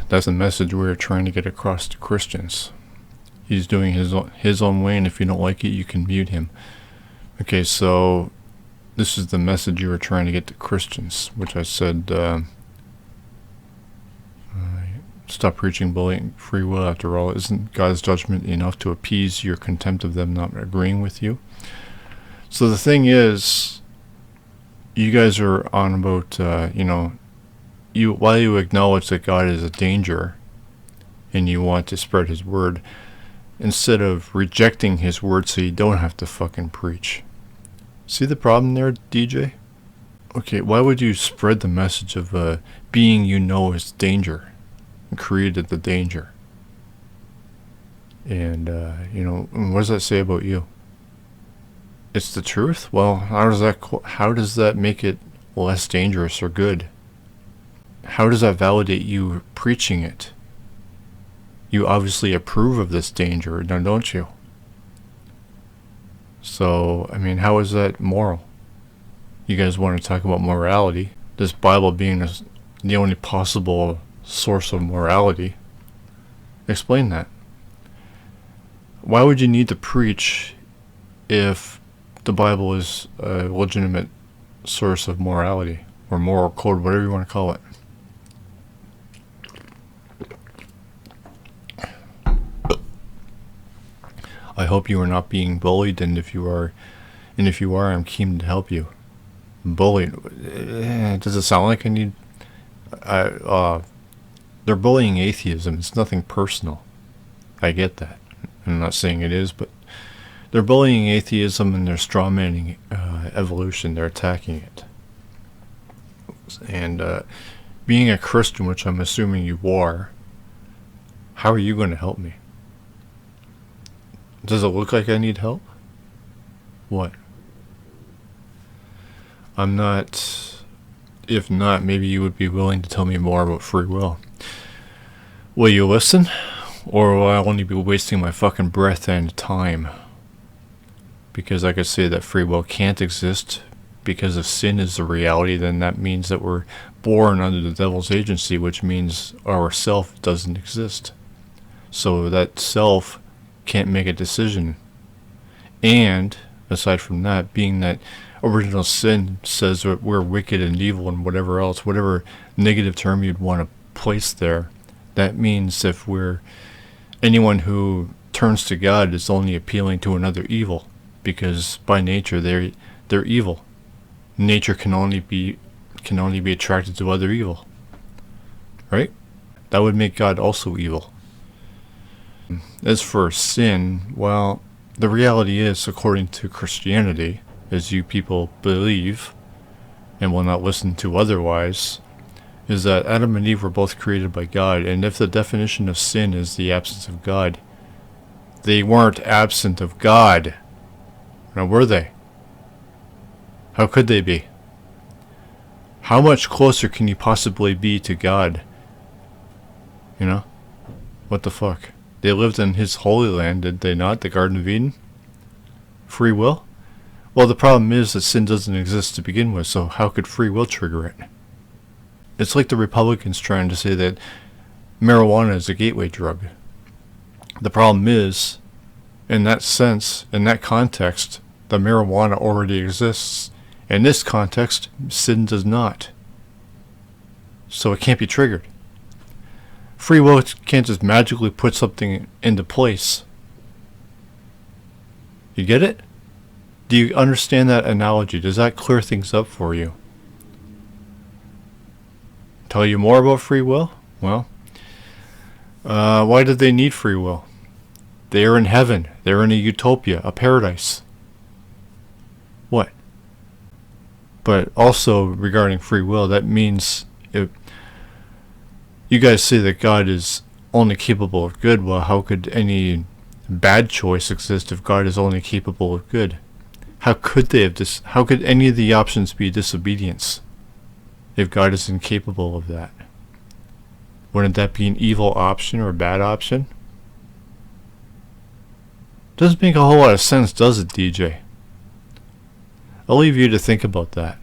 That's the message we're trying to get across to Christians. He's doing his own way, and if you don't like it, you can mute him. Okay, so this is the message you were trying to get to Christians, which I said, stop preaching bullying free will. After all, isn't God's judgment enough to appease your contempt of them not agreeing with you? So the thing is, you guys are on about, while you acknowledge that God is a danger and you want to spread his word, instead of rejecting his word so you don't have to fucking preach. See the problem there, DJ? Okay, why would you spread the message of a being you know is danger and created the danger? And, what does that say about you? It's the truth? Well, how does that make it less dangerous or good? How does that validate you preaching it? You obviously approve of this danger, now don't you? So, how is that moral? You guys want to talk about morality, this Bible being the only possible source of morality. Explain that. Why would you need to preach if the Bible is a legitimate source of morality, or moral code, whatever you want to call it? I hope you are not being bullied, and if you are, I'm keen to help you. Bullied? Does it sound like I need? They're bullying atheism. It's nothing personal. I get that. I'm not saying it is, but they're bullying atheism and they're strawmanning evolution. They're attacking it. And being a Christian, which I'm assuming you are, how are you going to help me? Does it look like I need help? What? I'm not. If not, maybe you would be willing to tell me more about free will. Will you listen? Or will I only be wasting my fucking breath and time? Because I could say that free will can't exist because if sin is the reality, then that means that we're born under the devil's agency, which means our self doesn't exist. So that self can't make a decision. And aside from that, being that original sin says that we're wicked and evil and whatever else, whatever negative term you'd want to place there, that means if anyone who turns to God is only appealing to another evil, because by nature they're evil. Nature can only be attracted to other evil, right? That would make God also evil. As for sin, well, the reality is, according to Christianity, as you people believe, and will not listen to otherwise, is that Adam and Eve were both created by God, and if the definition of sin is the absence of God, they weren't absent of God. Now, were they? How could they be? How much closer can you possibly be to God? What the fuck? They lived in his holy land, did they not? The Garden of Eden? Free will? Well, the problem is that sin doesn't exist to begin with, so how could free will trigger it? It's like the Republicans trying to say that marijuana is a gateway drug. The problem is, in that sense, in that context, the marijuana already exists. In this context, sin does not. So it can't be triggered. Free will can't just magically put something into place. You get it? Do you understand that analogy? Does that clear things up for you? Tell you more about free will? Well, why did they need free will? They are in heaven. They're in a utopia, a paradise. What? But also regarding free will, that means you guys say that God is only capable of good. Well, how could any bad choice exist if God is only capable of good? How could any of the options be disobedience if God is incapable of that? Wouldn't that be an evil option or a bad option? Doesn't make a whole lot of sense, does it, DJ? I'll leave you to think about that.